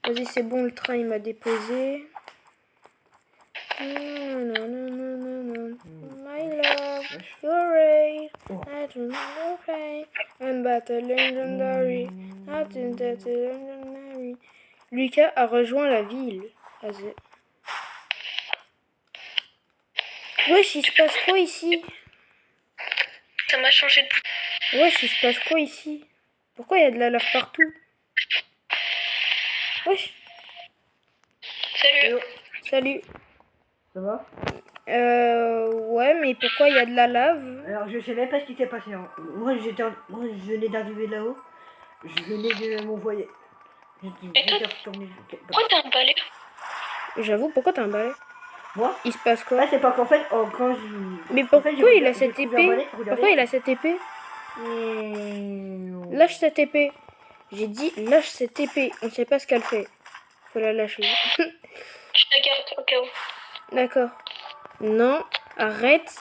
Vas-y, c'est bon, le train, il m'a déposé. My love, you're right. I do not pain. I'm battle legendary. Nothing that's legendary. Lucas a rejoint la ville. Vas-y. Wesh, il se passe quoi ici? Ça m'a changé de bout. Wesh, il se passe quoi ici? Pourquoi il y a de la lave partout? Wesh. Salut. Salut. Ça va? Ouais, mais pourquoi il y a de la lave? Alors je sais même pas ce qui s'est passé. Hein. Moi je venais d'arriver là-haut. Je venais de m'envoyer. J'étais retourné. Pourquoi t'as un balai? J'avoue, pourquoi t'as un balai? Moi? Il se passe quoi? Ah c'est pas qu'en fait quand je... Mais pourquoi en fait, il a cette épée? Pourquoi il a cette épée? Lâche cette épée. J'ai dit lâche cette épée. On sait pas ce qu'elle fait. Faut la lâcher. Je la garde au cas où. D'accord. Non, arrête.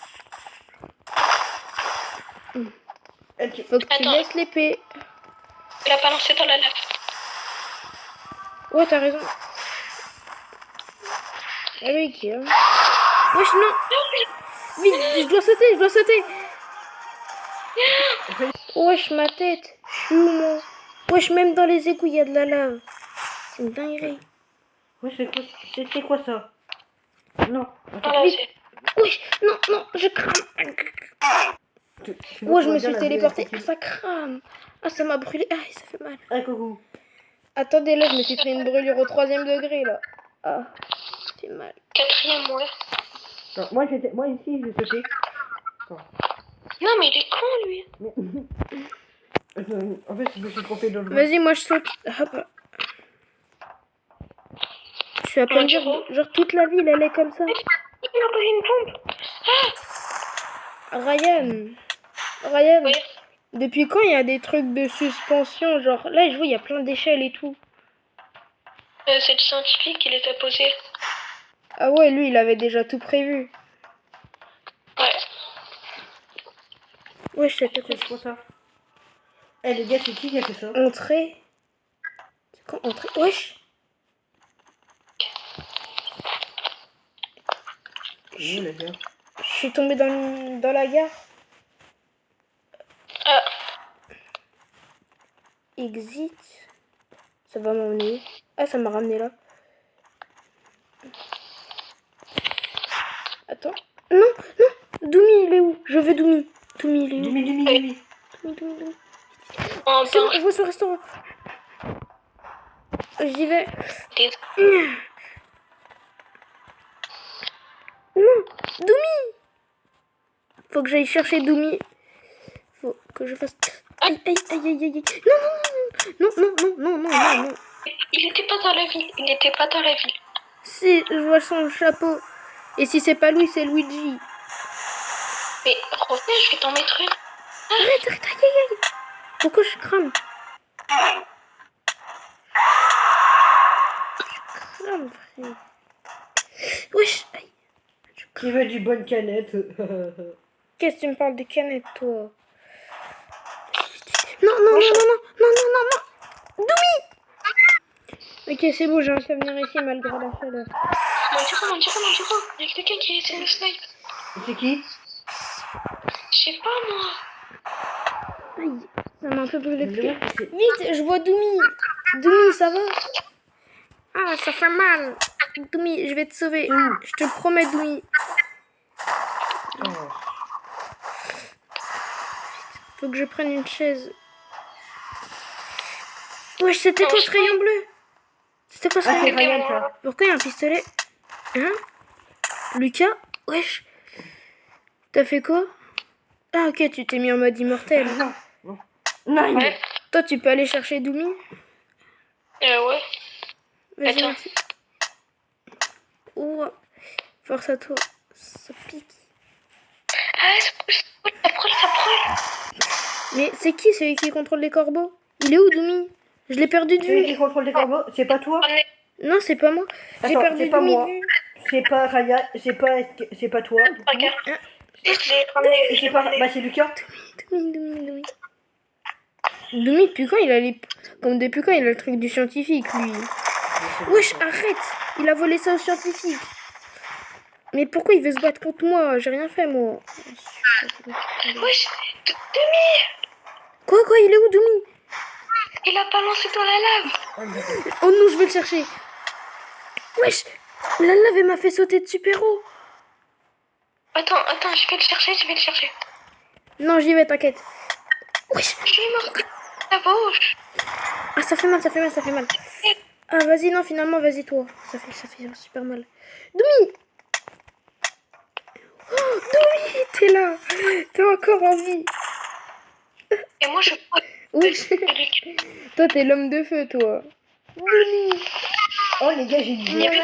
Faut que tu Attends. laisses l'épée. Elle a pas lancé dans la lave. Ouais, t'as raison. Allez, qui hein? Wesh, non. Vite, je dois sauter. Wesh, ma tête. Je suis où, moi? Wesh, même dans les égouts, il y a de la lave. C'est une dinguerie. Ouais, c'était quoi ça? Non. Voilà, Vite. Wesh, non, je crame. Ouais, je me suis téléportée. Ah, ça crame. Ah, ça m'a brûlé. Ah, ça fait mal. Ah, coucou. Attendez, là, je me suis pris une brûlure au 3e degré, là. Ah, ça fait mal. 4e, ouais. Non, moi ici, j'ai sauté. Attends. Non, mais il est con, lui. En fait, je me suis trompé dans le... Vas-y, moi, je saute. Hop. Je suis à peine dire, genre, toute la ville, elle est comme ça. Il a posé une bombe. Ryan, Oui. depuis quand il y a des trucs de suspension? Genre, là, je vois, il y a plein d'échelles et tout. C'est le scientifique qui les a posés. Ah ouais, lui, il avait déjà tout prévu. Ouais. Wesh, c'était C'est quoi ça? Eh les gars, c'est qui a fait ça? Entrée. C'est quand entrée? Wesh. Oui, les gars. Je suis tombée dans la gare. Ah. Exit. Ça va m'emmener. Ah, ça m'a ramené là. Attends. Non. Doumi, il est où? Je veux Doumi. Doumi, il est où? Doumi. Doumi. En C'est bon, je vois ce restaurant. J'y vais. Non, Doumi. Faut que j'aille chercher Doumi. Faut que je fasse... Aïe. Non. Il était pas dans la ville. Si, je vois son chapeau. Et si c'est pas lui, c'est Luigi. Mais reviens, je vais t'en mettre une. Arrête, aïe. Pourquoi je crame? Frère. Wesh, aïe. Qui veut du bonne canette? Qu'est-ce que tu me parles de canette, toi? Non. Doumi. Ok, c'est bon, j'ai réussi à venir ici malgré la chaleur. Mon Dieu. Il y a quelqu'un qui a essayé de me snipe. C'est qui? Je sais pas, moi. Aïe, ça m'a un peu brûlé le pied. C'est... Vite, je vois Doumi. Doumi, ça va? Ah, ça fait mal. Doumi, je vais te sauver. Je te promets, Doumi. Oh. Faut que je prenne une chaise. Wesh, c'était quoi ce rayon bleu? C'était quoi ce Ah, c'est rayon bleu? Ryan, ça. Pourquoi il y a un pistolet? Hein? Lucas? Wesh. T'as fait quoi? Ah, ok, tu t'es mis en mode immortel. Non. Ouais. Toi, tu peux aller chercher Doumi? Ouais. Vas-y, Attends. merci. Oh, force à toi. Ça pique. Ah, ça brûle. Mais c'est qui celui qui contrôle les corbeaux? Il est où, Doumi? Je l'ai perdu de Celui vue. qui contrôle les corbeaux, c'est pas toi? Non, c'est pas moi. J'ai Attends, perdu c'est pas Doumi moi. de vue. C'est pas Ryan, c'est pas toi. du coup. Regarde. Hein? Je l'ai ramené. Et c'est pas... Bah c'est Lucas. Doumi. Doumi, depuis quand il a les... Comme depuis quand il a le truc du scientifique, lui? Wesh, arrête. Il a volé ça aux scientifiques. Mais pourquoi il veut se battre contre moi? J'ai rien fait, moi. Wesh, Demi, Quoi, il est où, Doumi? il a balancé dans la lave. Oh non, je vais le chercher. Wesh, la lave, elle m'a fait sauter de super-héros. Attends, je vais le chercher. Non, j'y vais, t'inquiète. Wesh. J'ai mort la bouche. Ah, ça fait mal. Ah, vas-y, non, finalement, vas-y, toi. Ça fait super mal. Doumi! Oh, Doumi, t'es là. T'es encore en vie. Et moi, je crois Oui. que Toi, t'es l'homme de feu, toi. Doumi. Oh les gars, j'ai une il n'y avait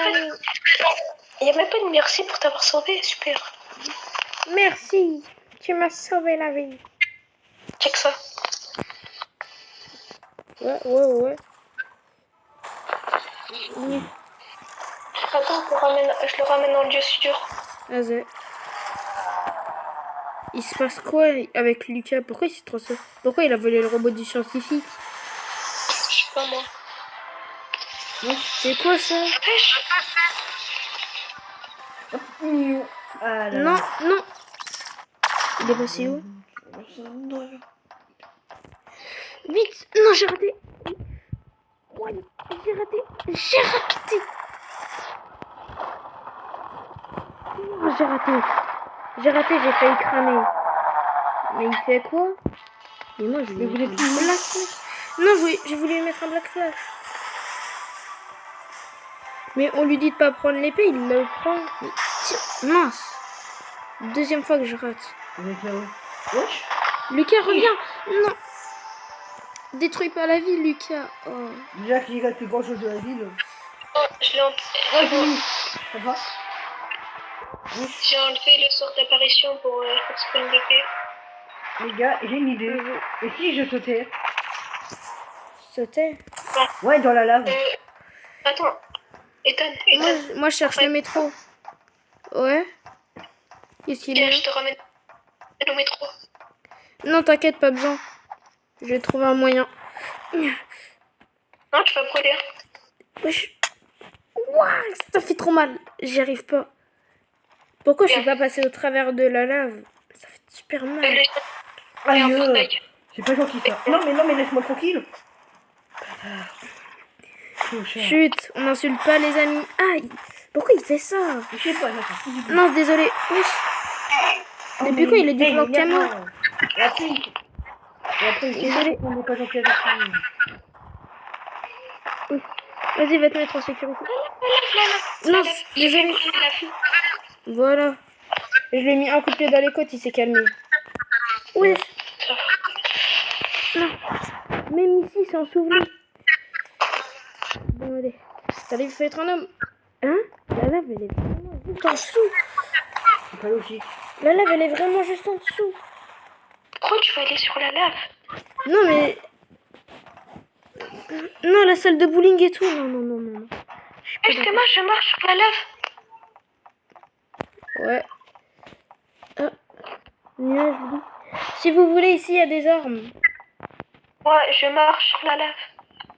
même pas de merci pour t'avoir sauvé, super. Merci. Tu m'as sauvé la vie. Check ça. Ouais. Oui. Attends, je le ramène dans le dieu sûr. Vas-y. Il se passe quoi avec Lucas? Pourquoi il s'est transformé? Pourquoi il a volé le robot du scientifique? Je sais pas moi. C'est quoi ça? Ah là Non. là. Il est passé où? Vite! Non, j'ai raté! Ouais, j'ai raté! Oh, j'ai failli cramer. Mais il fait quoi? Mais moi, je voulais mettre un Black Flash. Non, j'ai voulu lui mettre un Black Flash. Mais on lui dit de pas prendre l'épée, il le prend. Mais tiens, mince! Deuxième fois que je rate. Vous êtes là-haut. Wesh. Lucas, reviens! Non! Détruis pas la ville, Lucas. Oh. Déjà qu'il reste plus grand chose de la ville. Oh, je l'ai Oh, Jimmy. Ça va? J'ai enlevé le sort d'apparition pour spawn d'épée. Les gars, j'ai une idée. Et si je sautais? Sauter? Ouais, dans la lave. Attends. Ethan. Moi, je cherche le métro. Ouais? Qu'est-ce qu'il Viens, est? je te ramène au métro. Non, t'inquiète, pas besoin. Je vais trouver un moyen. Non, tu vas brûler. Wesh. Ouah, ça fait trop mal. J'y arrive pas. Pourquoi je suis pas passée au travers de la lave? Ça fait super mal. Aïe. C'est pas gentil ça. Non mais laisse-moi tranquille. Chut, on n'insulte pas les amis. Aïe. Pourquoi il fait ça? Je sais pas, j'attends. Non, désolé. Wesh. Depuis quand il est du blanc camo? Et après, désolé, on n'est pas gentil avec lui. Vas-y, va te mettre en sécurité. Non, désolé. Voilà. Je lui ai mis un coup de pied dans les côtes, il s'est calmé. Wesh. Non. Même ici, c'est enseveli. Bon, allez. T'arrives, faut être un homme. Hein? La lave, elle est vraiment juste en dessous. C'est pas logique. La lave, elle est vraiment juste en dessous. Pourquoi tu vas aller sur la lave? Non, mais... Non, la salle de bowling et tout. Non. Est-ce que moi, je marche sur la lave? Ouais. Ah. Nuage, je dis. Si vous voulez, ici, il y a des armes. Ouais, je marche sur la lave.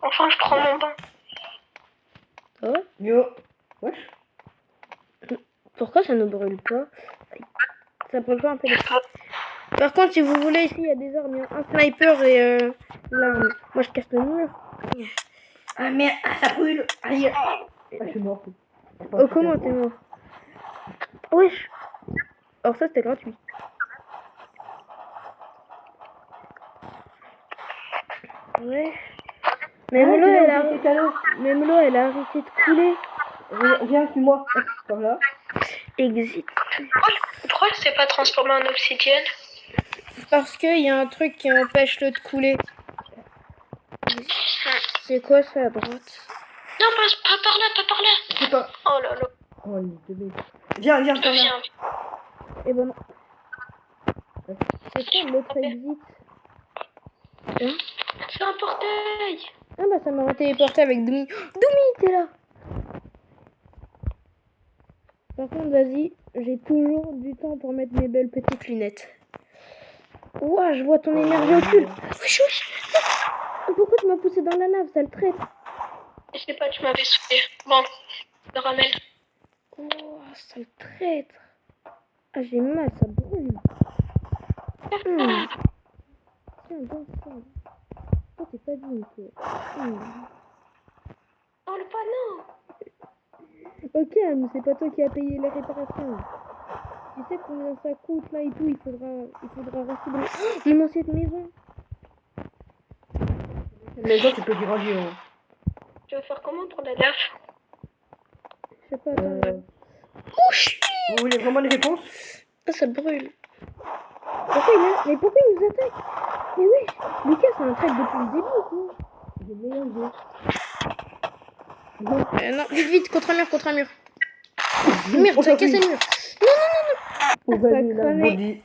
Enfin, je prends mon bain. Oh. Yo. Wesh. Pourquoi ça ne brûle pas? Ça brûle pas un peu les... Par contre, si vous voulez, ici, il y a des armes. Il y a un sniper et l'arme. Moi, je casse le mur. Ah merde, ça brûle. Aïe. Ah, je suis mort. Oh, comment t'es mort? Wesh. Alors ça, c'était gratuit. Ouais. Même l'eau, elle a arrêté de couler. Viens, suis-moi. Comme là. Exit. Pourquoi c'est pas transformé en obsidienne? Parce qu'il y a un truc qui empêche l'eau de couler. C'est quoi ça à droite? Non, pas par là, pas par là. C'est pas. Oh là là. Oh, il est bête. Viens, comme là. Viens. Eh ben non. C'est quoi l'autre exit? Hein? C'est un portail. Ah bah ça m'a téléporté avec Doumi. Doumi, t'es là! Par contre, vas-y, j'ai toujours du temps pour mettre mes belles petites lunettes. Ouah, je vois ton énergie occulte. Wesh. Pourquoi tu m'as poussé dans la lave, sale traite? Je sais pas, tu m'avais saoulé. Bon, je te ramène. Oh, sale traître. Ah, j'ai mal, ça brûle. Tiens, donne ça. Toi, t'es pas digne, toi. Non, le pas, non. Ok, mais c'est pas toi qui as payé les réparations. Tu sais combien ça coûte là et tout, il faudra rester dans mon ancienne maison. Cette maison, tu peux dire adieu. Hein. Tu veux faire comment pour la DAF? Je sais pas, attends. Vous voulez vraiment des réponses? Ah, ça brûle. Pourquoi il est là? Mais pourquoi il nous attaque? Mais oui, Lucas, c'est un traître depuis le début, quoi. J'ai le meilleur jeu. Non, vite, contre un mur, contre un mur. Merde, ça a cassé le mur. On va Ça a aller là, cramé. body.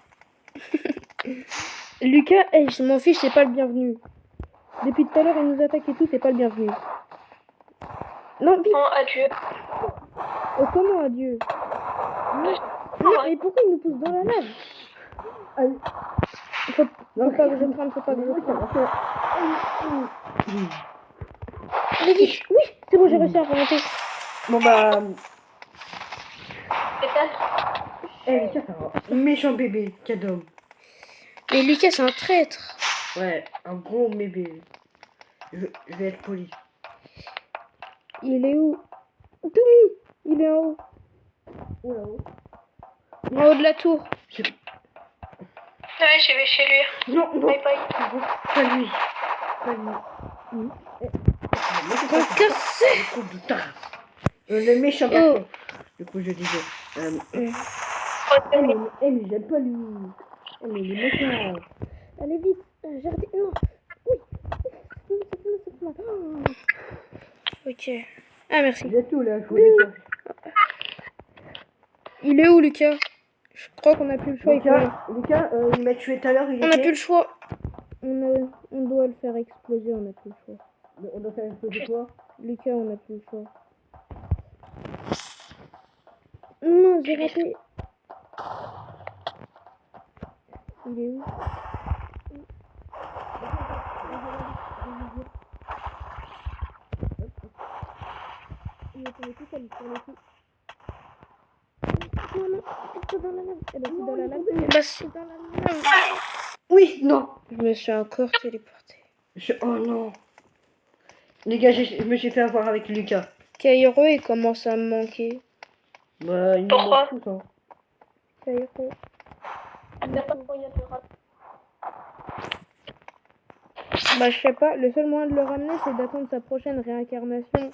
Lucas, hey, je m'en fiche, c'est pas le bienvenu. Depuis tout à l'heure, il nous attaque et tout, c'est pas le bienvenu. Non, vite. Bon, adieu. Oh, comment, adieu? Non, mais pourquoi il nous pousse dans la lave? Allez. Faut pas que je crame, faut pas que je crame. Allez, vite. Oui, c'est bon, j'ai réussi à remonter. Bon bah... C'est ça. Lucas, c'est un méchant bébé, cadeau. Mais Lucas, c'est un traître. Ouais, un gros bébé. Je vais être poli. Il est où? Toumi, il est en haut. Oh là-haut. En haut de la tour. Ouais, je vais chez lui. Non, non. Bye bye. Pas lui. Pas lui. On cassé. Le coup de tasse. Le méchant garçon. Du coup, je disais. mais j'aime pas lui. Mais il est méchant. Allez vite. Jardin. Non. Oui. C'est fini. Ok. Ah, merci. J'ai tout là, je voulais dire. Il est où, Lucas? Je crois qu'on a plus le choix. Lucas, il m'a tué tout à l'heure. On a plus le choix. On doit le faire exploser, on a plus le choix. On doit faire exploser quoi? Lucas, on a plus le choix. Non, j'ai raté. Il est où? Il est sur le coup, ça lui sur le coup. Non, non, c'est dans la lave. Eh ben, c'est dans la lave. Eh ben, c'est dans la lave. Oui, non. Je me suis encore téléporté. Oh non. Les gars, je me suis fait avoir avec Lucas. Kairo, il commence à me manquer. Bah, il Pourquoi? tout ça. Kairo. Bah, je sais pas. Le seul moyen de le ramener, c'est d'attendre sa prochaine réincarnation.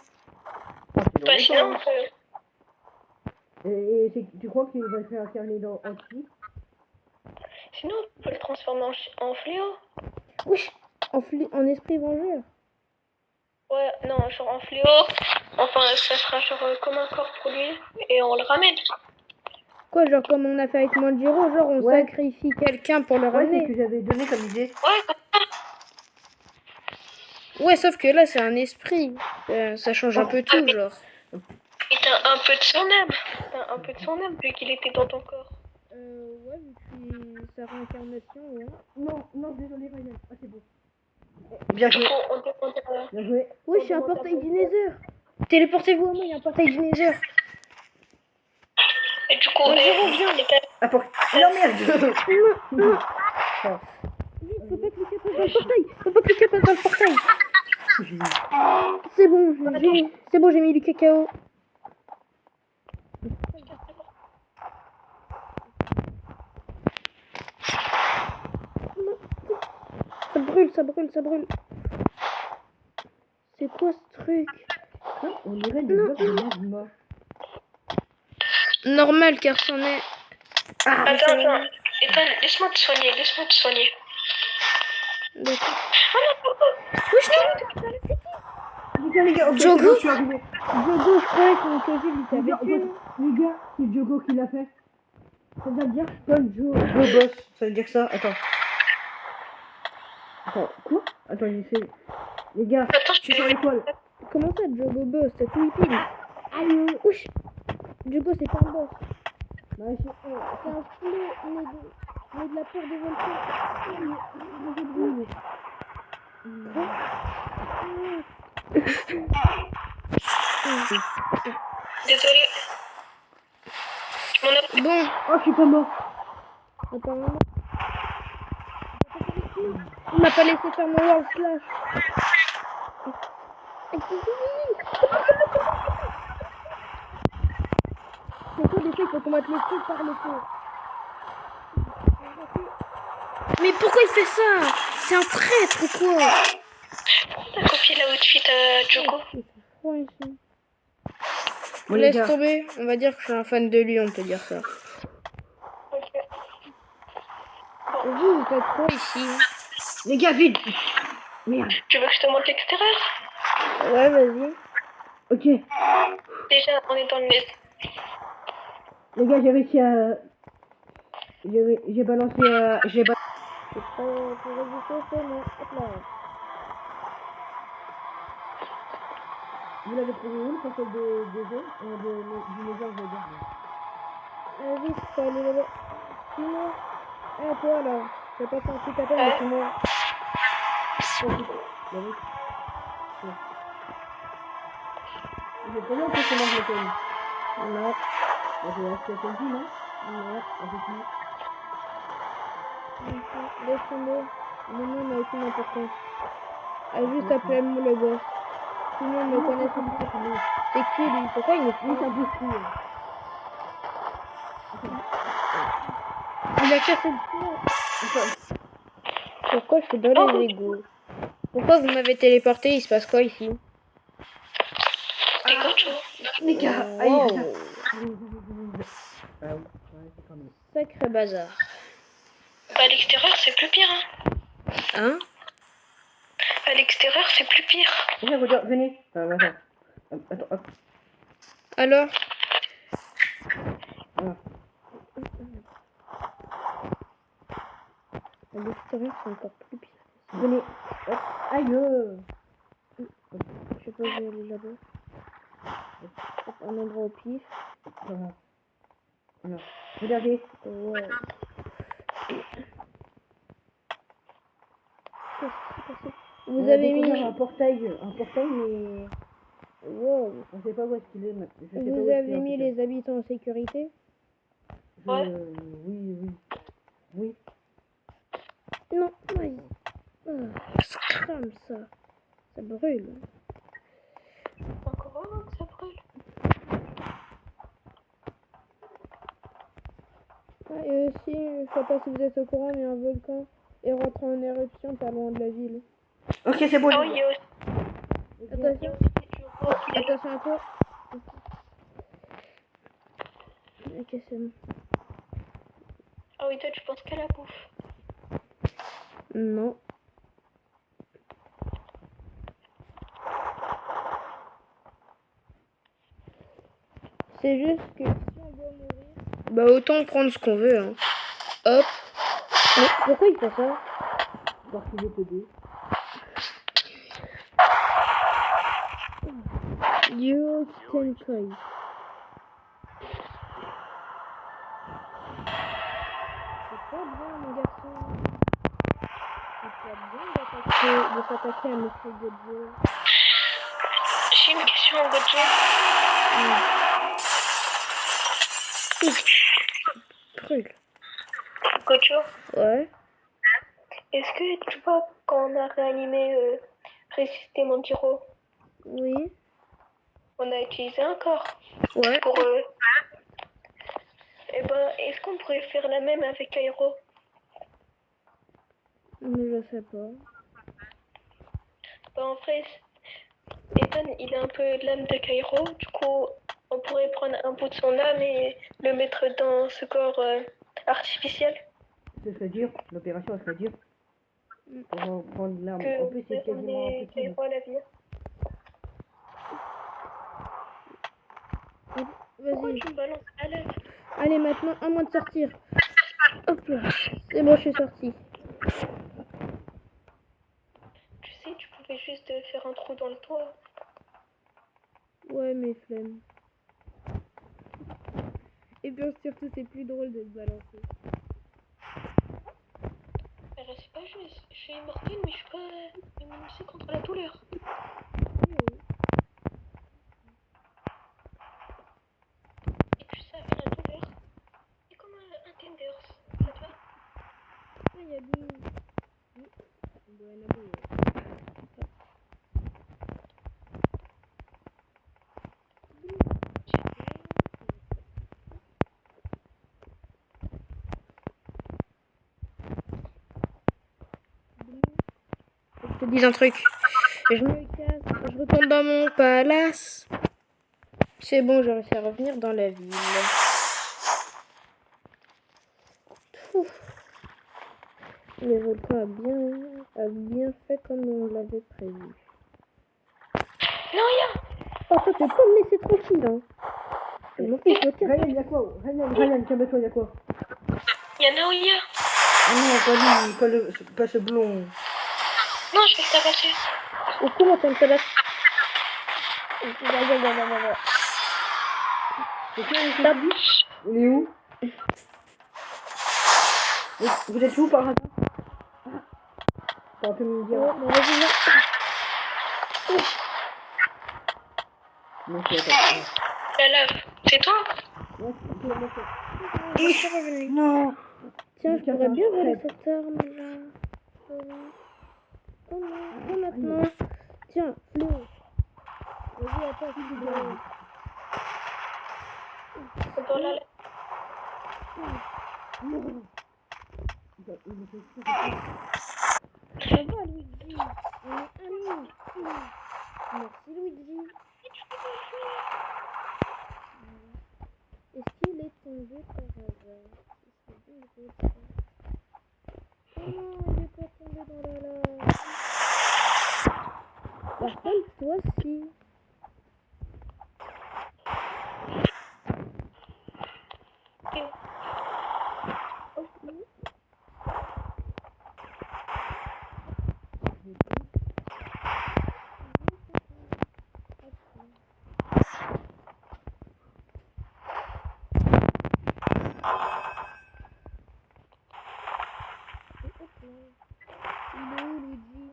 Bah, sinon, Et tu crois qu'il va se faire incarner en qui? sinon, on peut le transformer en fléau. Oui, en esprit vengeur. Ouais, non, genre en fléau. Enfin, ça sera genre comme un corps pour lui. Et on le ramène. Quoi, genre comme on a fait avec Manjiro, genre on Ouais. sacrifie quelqu'un pour le Ouais, c'est ramener. ce que j'avais donné comme idée. Ouais, Ouais, sauf que là, c'est un esprit. Ça change un peu tout, genre. et t'as un peu de son âme. T'as un peu de son âme vu qu'il était dans ton corps. Ouais, depuis sa réincarnation, ouais. Non, non, désolé, Ryan. Ah, c'est bon. Bien Du joué. coup, on demande Bien joué. Ouais, j'ai un portail du Nether. Téléportez-vous à moi, il y a un portail du Nether. Et du coup, Manjiro, viens. Ah, pour... Non, merde. Non. Oh. Vite, faut pas que Lucas passe dans le portail. Faut pas que Lucas passe dans le portail. C'est bon, j'ai mis Lucas KO. Ça brûle. C'est quoi ce truc? On dirait des blocs de magma. Normal, car c'en est. Attends. Ethan, laisse-moi te soigner. D'accord. Les gars, ok, Jogo? c'est bon, je suis arrivé. Jogo, je croyais que j'ai lui t'avais tué. Les gars, c'est Jogo qui l'a fait. Ça veut dire Paul Boss. Ça veut dire ça. Attends, quoi? Attends, il fait... Les gars, Attends, je suis sur l'étoile. Comment ça, Jogo boss? T'as tout hippie. Allez, ouch. Jogo, c'est pas un boss. Bah, C'est un flot, mais de la peur des volcans. tout. Désolée. Mon appel. Bon, Oh, je suis pas mort. apparemment. Il m'a pas laissé faire mon wall slash. C'est quoi des trucs, faut qu'on mette le feu par le feu. Mais pourquoi il fait ça? C'est un traître ou quoi? T'as copié l'outfit Joko. Il fait froid ici. Bon, les Laisse gars. tomber, on va dire que je suis un fan de lui, on peut dire ça. Ok. Et vous faites quoi ici? Les gars, vite. Merde. Tu veux que je te montre l'extérieur? Ouais, vas-y. Ok. Déjà, on est dans le nez. Les gars, j'ai réussi à... J'ai balancé... C'est pas pour résister, c'est bon. Hop là. Vous l'avez trouvé où, le parcelle de jeu du lézard, je veux dire. Vite, faut aller là-bas. Sinon, toi là, j'ai pas senti ta peine avec moi. J'ai pas longtemps que je mange le thème. Non, J'ai acheté un thème, non? non, Avec qui? laisse tomber. Maintenant, n'a aucune importance. Juste appelle-moi le boss. Tout le monde me connaît sur le C'est qui lui? Pourquoi il me Oui, fait ça bouge plus. Il a cassé le tour. Pourquoi je suis dans les égouts? Pourquoi vous m'avez téléporté? Il se passe quoi ici? T'es Gojo. Les gars, Wow. aïe, regarde. Ah oui, ouais, c'est quand même. Sacré bazar. À l'extérieur, c'est plus pire. Hein? À l'extérieur, c'est plus pire. Regarde, venez. Attends. Attends, hop. Alors? Voilà. À l'extérieur, c'est encore plus pire. Venez. Hop. Aïe. Je sais pas où je vais aller là-bas. Hop, un endroit au pif. Voilà. Voilà. Regardez. Ouais. Qu'est-ce qui s'est passé? Vous On a avez mis... découvert un portail, mais Wow. on sait pas où est-ce qu'il est. Je sais pas où Vous est-ce avez qu'il est, en mis tout cas. les habitants en sécurité? Ouais. Oui. Non, oui. Ça crame ça. Ça brûle. Encore un, ça brûle. Et aussi, je sais pas si vous êtes au courant, mais un volcan est rentré en éruption pas loin de la ville. Ok, c'est bon. Ah oui, il y a aussi Attention, Joko qui est là. attention à toi. Ok, c'est bon. Ah oui, toi, tu penses qu'à la bouffe. Non. C'est juste que si on doit mourir, bah autant prendre ce qu'on veut. Hein. Hop. Mais pourquoi il fait ça? Parce qu'il veut t'aider. Yo, Tenkai. C'est pas bien, mon garçon. C'est pas bien de s'attaquer à Monsieur Gojo. J'ai une question en Gojo. Brûle. Gojo, Ouais. est-ce que tu vois quand on a réanimé Ressuscité Montiro, Oui. on a utilisé un corps Ouais. pour eh ben, est-ce qu'on pourrait faire la même avec Airo? Mais je sais pas. Ben, en fait, Ethan, il a un peu l'âme de Cairo, du coup, on pourrait prendre un bout de son âme et le mettre dans ce corps artificiel. Ce serait dur. L'opération, elle serait dure. Pour prendre l'arme. En plus, c'est quasiment ramener impossible. Cairo à la vie. Pourquoi Vas-y. tu me balances à l'aide? Allez, maintenant, à moi de sortir. Hop là. C'est bon, je suis sortie. Tu sais, tu pouvais juste faire un trou dans le toit. Ouais, mais flemme. Et bien, surtout, c'est plus drôle de se balancer. Alors, c'est pas juste, je suis immortelle, mais je suis pas immunisée contre la douleur. te dis un truc. Je me casse, je retourne dans mon palace. C'est bon, j'ai réussi à revenir dans la ville. Ouf. Le volcan a bien fait comme on l'avait prévu. Non, y'a. Oh, toi, tu peux pas me laisser tranquille, hein. Je m'en fiche, je me casse. Ryan, y'a quoi? Ryan, calme-toi, y'a quoi? Y'a Naoya. Ah non, pas lui, pas ce blond. Non, je vais t'avancer. Au comment t'as une palace? C'est quoi, il est où? Vous êtes où par hasard? T'aurais pu me dire. Oh, vas-y, viens. Non, c'est pas. La lave. C'est toi? Je suis revenue. Non. Tiens, je pourrais bien voler cette arme-là. Oh non, quoi maintenant? Tiens, Fléau. Vas-y, attends, tu dois. Dans la lave. Ça va, Luigi. On est amis. Merci, Luigi. Est-ce qu'il est tombé par hasard? Oh non, il est pas tombé dans la lave. Par contre, toi aussi. Il est où, Luigi?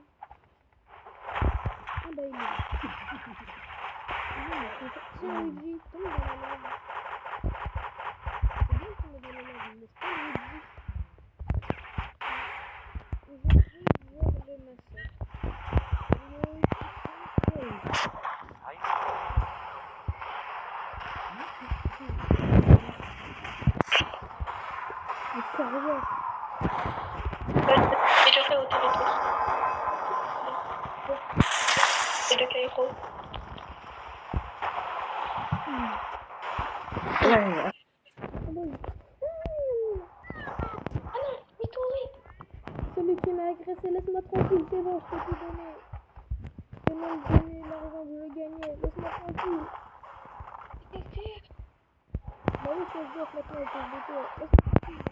Ah bah il est là. Tiens, Luigi, tombe dans la lave. C'est bien de tomber dans la lave, mais c'est pas Luigi. Aujourd'hui, voir le massacre. Le carrière. Et je fais au territoire. C'est le Cairo. Ouais. Ah non, il tombé. Celui qui m'a agressé, laisse-moi tranquille, c'est bon, je peux tout donner. Je peux même donner l'argent que je veux gagner, laisse-moi tranquille. Bah oui, c'est SDF maintenant, c'est SDF, laisse-moi tranquille.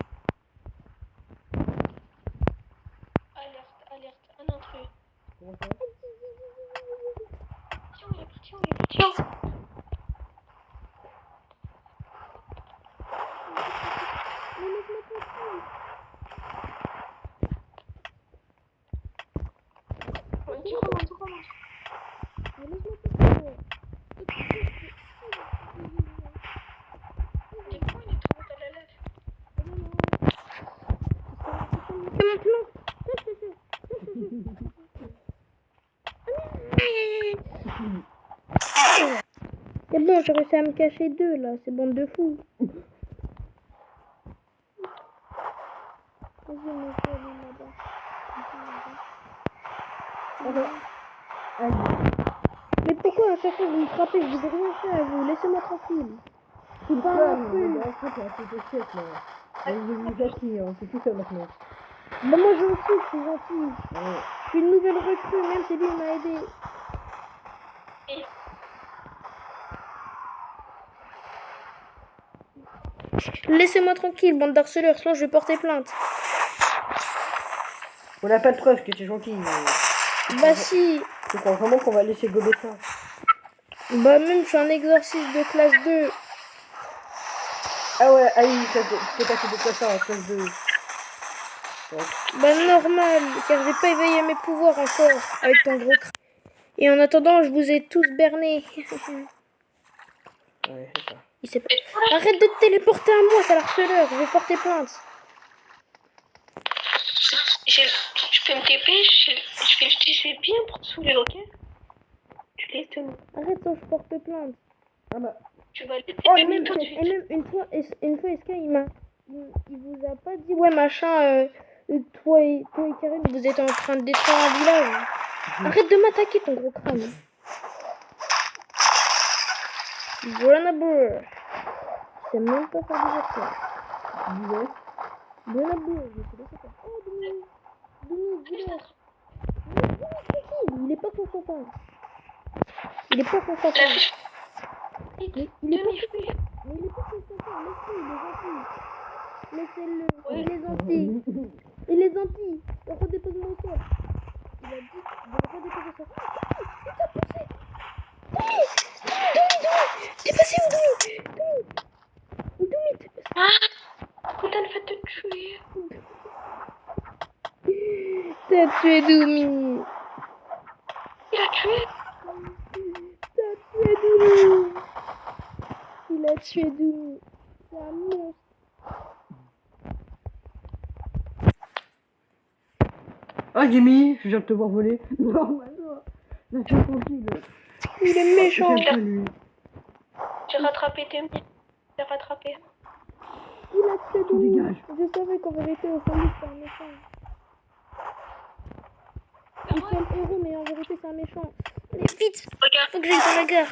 Alerte, un intrus. Comment ça? Tiens, il est parti. Mais laisse-moi tranquille. Tu remontes. Mais laisse-moi tranquille. Mais pourquoi il est tombé dans la lave? C'est mon plan. C'est bon, j'ai réussi à me cacher deux là, c'est bande de fous. Vas-y, mon frère, il est là-bas. Mais pourquoi à chaque fois vous me frappez? Je vous ai rien fait à vous, laissez-moi tranquille. Je suis pas un intrus. Je vous assis, c'est tout ça maintenant. Bah moi je aussi, je suis gentille. Ouais. Je suis une nouvelle recrue, même si lui m'a aidé. Laissez-moi tranquille, bande d'harceleurs, sinon je vais porter plainte. On n'a pas de preuve que tu es gentil. Bah si. Tu crois vraiment qu'on va laisser gober ça? Bah même je suis un exorciste de classe 2. Ah ouais, oui, t'es passé de quoi ça en classe 2? Ouais. Bah normal, car j'ai pas éveillé mes pouvoirs encore avec ton gros crâne. Et en attendant, je vous ai tous bernés. Ouais, c'est ça. Il s'est pas... Arrête de te téléporter à moi, sale harceleur, je vais porter plainte. Je peux me TP, je fais bien pour te saouler, ok? Tu laisses tout. Arrête, sinon je porte plainte. Ah bah. Tu vas laisser Et même une fois, SK, il vous a pas dit, ouais machin, toi et Karim, vous êtes en train de détruire un village. Arrête de m'attaquer, ton gros crâne. Brunabur. C'est même pas faire des affaires. Ouais. Brunabur, je sais pas quoi. Oh, Doumi, dis-leur. Il est pas consentant. Il est pas consentant. Mais il est pas consentant. Laisse-le, il est gentil. Laissez-le. Ouais. Il est gentil. Il est gentil. Redépose-moi au sol. Il a dit de le redéposer au sol. Il t'a poussé. Doumi. T'es passé où, Doumi, t'es passé. Ah, putain, le fait de te tuer. T'as tué Doumi. Il a tué. T'as tué Doumi. Il a tué Doumi. C'est un monstre. Ah, Jimmy, je viens de te voir voler. Non, là, tu es tranquille. Il est méchant. J'aime pas lui. J'ai rattrapé tes miens. J'ai rattrapé. Il a tué Tu Doumi. dégages. Je savais qu'en vérité, au fond, c'est un méchant. Il fait le héros, mais en vérité, c'est un méchant. Allez, vite. Regarde. Faut que j'aille dans la gare.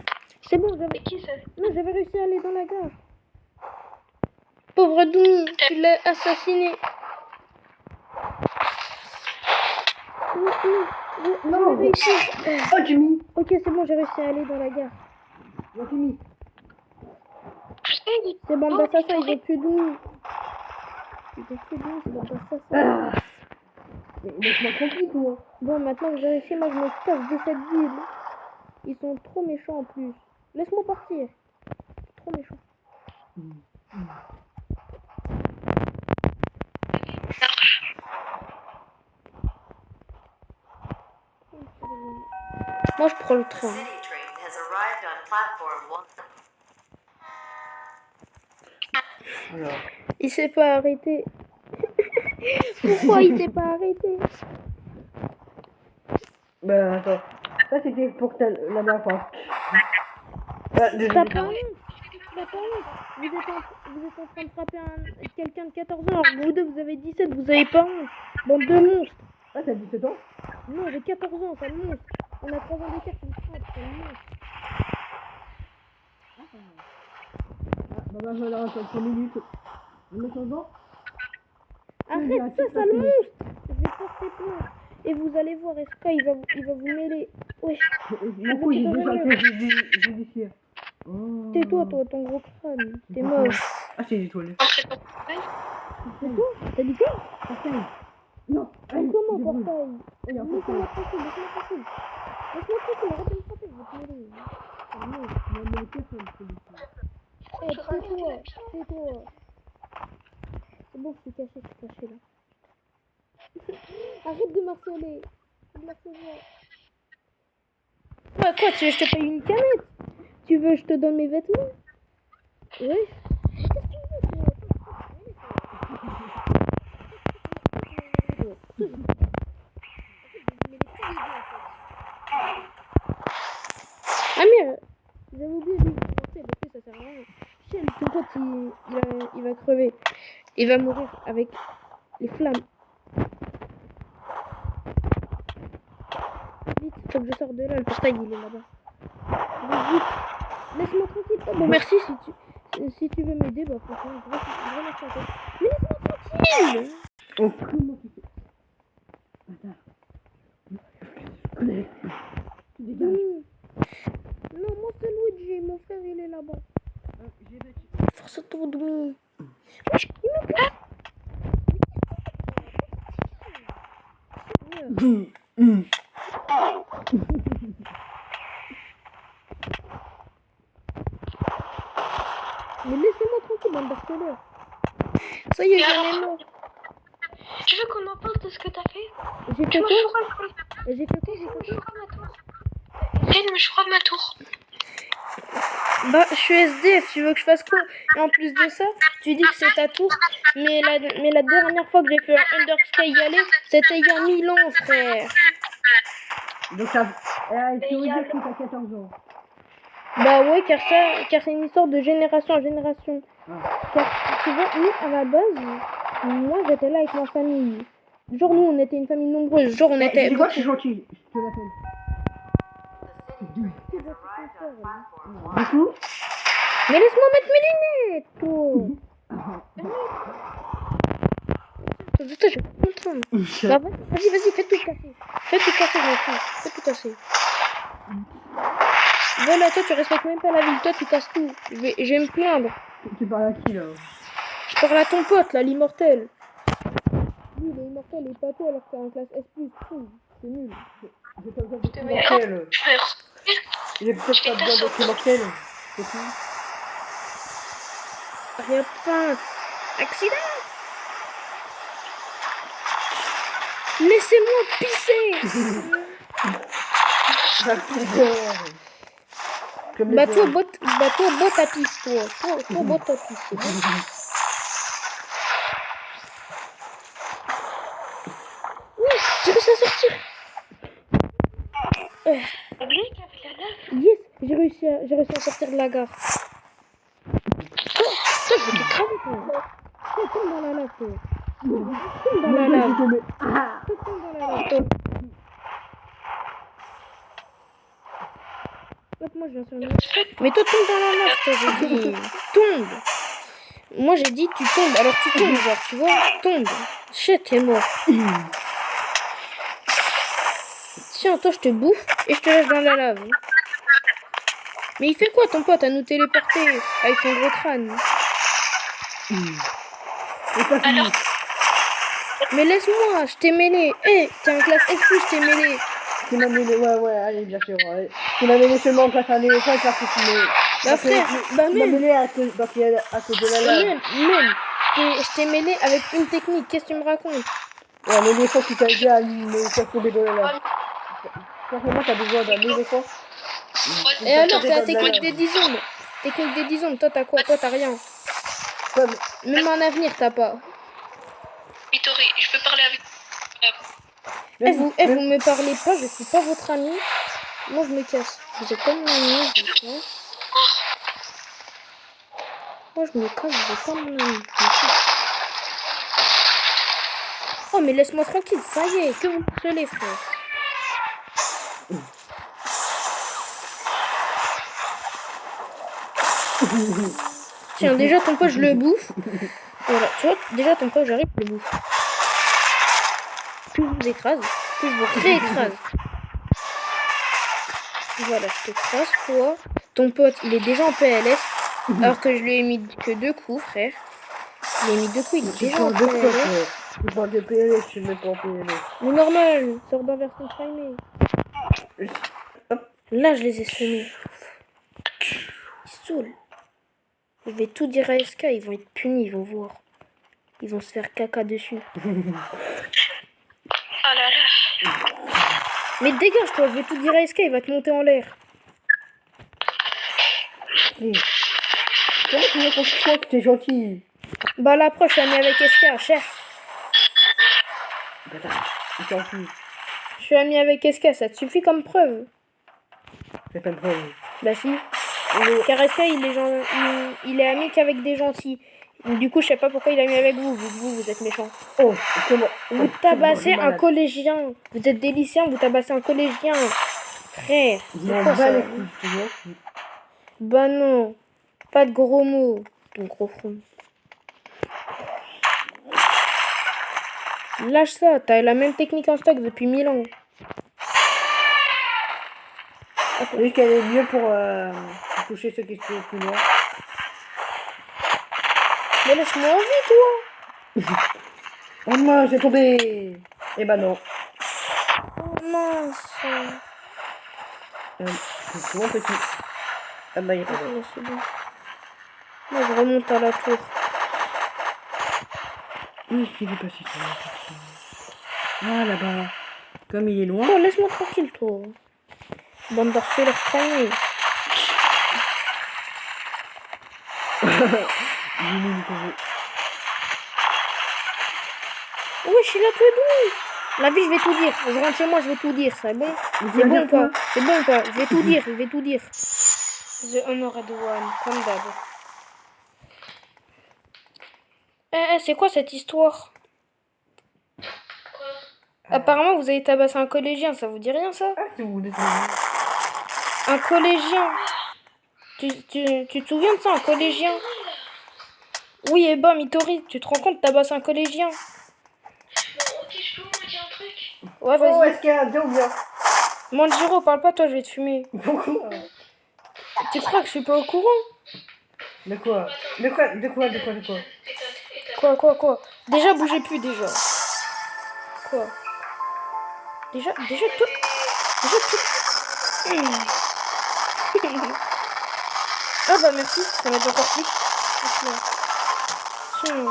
C'est bon, C'est qui ça? Non, j'avais réussi à aller dans la gare. Pauvre Doumi, tu l'as assassiné. Non, j'ai réussi. Oh, Jimmy. Ok, c'est bon, j'ai réussi à aller dans la gare. Bon, Jimmy. C'est bon, bah ça, ils ont tué Doumi. Ils ont tué Doumi, c'est bon, bah ça. Ah. Mais laisse-moi tranquille, toi. Bon, maintenant que j'ai réussi, moi je me casse de cette ville. Ils sont trop méchants en plus. Laisse-moi partir. Trop méchants. Moi je prends le train. City train has arrived on platform 1. Alors. Il s'est pas arrêté. Pourquoi il s'est pas arrêté? Bah, attends. Ça, c'était pour la dernière fois. T'as pas honte? T'as pas honte? Vous êtes en train de frapper quelqu'un de 14 ans, alors que vous deux vous avez 17, vous avez pas honte. Bande de monstres. Ah, t'as 17 ans? Non, j'ai 14 ans, c'est le monstre. On a 3 ans d'écart, c'est le frappe, c'est le monstre. Ah, bah, voilà, attends 3 minutes. On met 15 ans? Arrête ça, sale monstre. Je vais porter plainte. Et vous allez voir, SK, il va vous mêler. Wesh. Mon coup, il est déjà fait judiciaire. Oh. Tais-toi, toi, ton gros crâne. T'es moche. Ah, c'est l'étoile. C'est toi? T'as dit quoi? Portail. Non. Mais comment, je brûle. portail? Il y a un Laisse-moi portail. tranquille, laisse-moi tranquille. Laisse-moi tranquille, arrête de me frapper, je vais te mêler. C'est le monstre. Non, mais personne, c'est l'étoile. Eh, tais-toi, tais-toi. C'est bon, je suis caché là. Arrête de marceler. Quoi, tu veux que je te paye une canette? Tu veux que je te donne mes vêtements? Oui. Amir, j'avais oublié de lui lancer parce que ça sert à rien. Michel, ton pote, il va crever. Il va mourir avec les flammes. Vite, faut que je sorte de là, le portail il est là-bas. Vite, laisse-moi tranquille. Oh, bon, merci si tu veux m'aider, bah franchement, vraiment tranquille. Mais laisse-moi tranquille. Oh, comment tu fais? Attends. Tu dégages. Non, moi c'est Luigi, mon frère il est là-bas. Force à toi, Doumi. Wesh, il me plaît. Mais laissez-moi tranquille, bande d'harceleurs. Ça y est, j'en ai marre. Tu veux qu'on en parle de ce que t'as fait? J'ai fait Tu me quoi? chourales quoi? J'ai fait quoi? Essaye de me chourales ma tour. Bah, je suis SDF, tu veux que je fasse quoi? Et en plus de ça, tu dis que c'est ta tour, mais la dernière fois que j'ai fait un Undersky y aller, c'était il y a 1000 ans, frère. Donc, ça. Tu veux dire que t'as 14 ans? Bah ouais, car c'est une histoire de génération en génération. Ah. Car, tu vois, nous, à la base, moi, j'étais là avec ma famille. Genre, nous, on était une famille nombreuse. Genre, on Eh, était... tu sais quoi, je suis gentil. Je te l'appelle. The city train has arrived on platform Du 1. coup, Mais laisse-moi mettre mes lunettes, toi. Putain, je vais pas comprendre. Bah, vas-y, fais tout casser. Fais tout casser, mon frère. Fais tout casser. Voilà, toi, tu respectes même pas la ville. Toi, tu casses tout. Je vais me plaindre. tu parles à qui là? Je parle à ton pote, là, l'immortel. Lui, il est immortel et pas toi, alors que t'es en classe S+. C'est nul. J'ai pas besoin d'être Mais immortel. je vais ressortir. J'ai peut-être pas besoin d'être immortel. C'est tout. Rien pas. Accident. Laissez-moi pisser. La pudeur. Comme les Bah toi, hommes. botte ta pisse, toi. Toi, botte ta pisse. C'est bon. Oui, j'ai réussi à sortir. Oublie qu'il y avait la lave. Yes, j'ai réussi à sortir de la gare. Toi, je vais te cramer, toi. Toi, tombe dans la lave, toi. Tombe dans la lave. Toi, tombe dans la lave, toi. Hop, moi, je viens sur le... Mais toi, tombe dans la lave, toi, j'ai dit. Tombe. Moi, j'ai dit, tu tombes. Alors, tu tombes, genre, tu vois. Tombe. Shit, t'es mort. Tiens, toi, je te bouffe et je te laisse dans la lave. Mais il fait quoi, ton pote, à nous téléporter avec son gros crâne? C'est pas fini. Alors, Mais laisse-moi, je t'ai mêlé. Hé, t'es en classe S+, je t'ai mêlé. Tu m'as mêlé, ouais, allez, bien sûr. Ouais. Tu m'as mêlé seulement grâce à l'éléphant et parce que tu m'as... Bah frère, bah Tu m'as même, mêlé à cause de la lave. même. Je t'ai mêlé avec une technique, qu'est-ce que tu me racontes? Ouais, l'éléphant qui t'a aidé à me faire tomber dans la lave. Forcément, t'as besoin d'un éléphant. Et alors, c'est la technique des 10 ombres. Technique des 10 ombres, toi t'as quoi? Toi t'as rien. Comme... Même en avenir, t'as pas. Vittori, je peux parler avec. Vous me parlez pas, je suis pas votre ami. Moi, je me casse. Vous êtes pas mon ami, je me casse. Moi, je me casse, vous êtes pas mon ami. Je me casse. Oh, mais laisse-moi tranquille, ça y est, que vous me harcelez, frère. Tiens, déjà, ton pote, je le bouffe. Voilà, tu vois, déjà, ton pote, j'arrive, je le bouffe. Puis je vous écrase, puis je vous réécrase. Voilà, je t'écrase, toi. Ton pote, il est déjà en PLS, alors que je lui ai mis que 2 coups, frère. Je lui ai mis 2 coups, il est déjà en PLS. Tu parles de PLS, je suis même pas en PLS. Mais normal, sort dans version primée. Là, je les ai semés. Ils saoulent. Je vais tout dire à SK, ils vont être punis, ils vont voir. Ils vont se faire caca dessus. Oh là là. Mais dégage-toi, je vais tout dire à SK, il va te monter en l'air. Comment tu veux qu'on croit que t'es gentil? Bah la proche, je suis amie avec SK, cher. C'est gentil. Je suis amie avec SK, ça te suffit comme preuve? C'est pas une preuve. Bah si. Car SK, il est ami qu'avec des gentils. Du coup, je sais pas pourquoi il est ami avec vous, vu que vous êtes méchants. Oh, comment? Vous tabassez un collégien. Vous êtes des lycéens, vous tabassez un collégien. Frère, c'est quoi ça? Bah non. Pas de gros mots. Ton gros front. Lâche ça, t'as la même technique en stock depuis 1000 ans. Oui, qu'elle est mieux pour toucher ceux qui sont plus loin. Mais laisse-moi en vie, toi. Oh non, j'ai tombé. Eh ben non. Oh mince. C'est trop petit. Ah bah il est pas bon. C'est bon. Moi, je remonte à la tour. Où est-ce qu'il est passé ça? Ah là-bas. Comme il est loin. Oh, laisse-moi tranquille, toi. Bande d'harceleurs primés. Ouais, je suis là, toi, d'où? La vie, je vais tout dire. Je rentre chez moi, je vais tout dire, c'est bon? C'est bon ou pas? C'est bon ou pas? Je vais tout dire, je vais tout dire. The Honored One, comme d'hab. C'est quoi cette histoire? Apparemment, vous avez tabassé un collégien, ça vous dit rien, ça? Ah, c'est vous, désolé. Un collégien. Tu te souviens de ça, un collégien? Oui, et bah, Mitori, tu te rends compte, tabasser un collégien? Bon, ok, je peux vous dire un truc. Ouais, Oh, vas-y. est-ce qu'il y a un bien ou bien? Manjiro, parle pas, toi, je vais te fumer. Pourquoi? Tu crois que je suis pas au courant? De quoi? De quoi? De quoi? De quoi? De quoi? Quoi? Déjà, bougez plus, déjà. Quoi? Déjà, tout... Déjà, tout... Ah bah merci, ça m'aide encore plus. Tiens.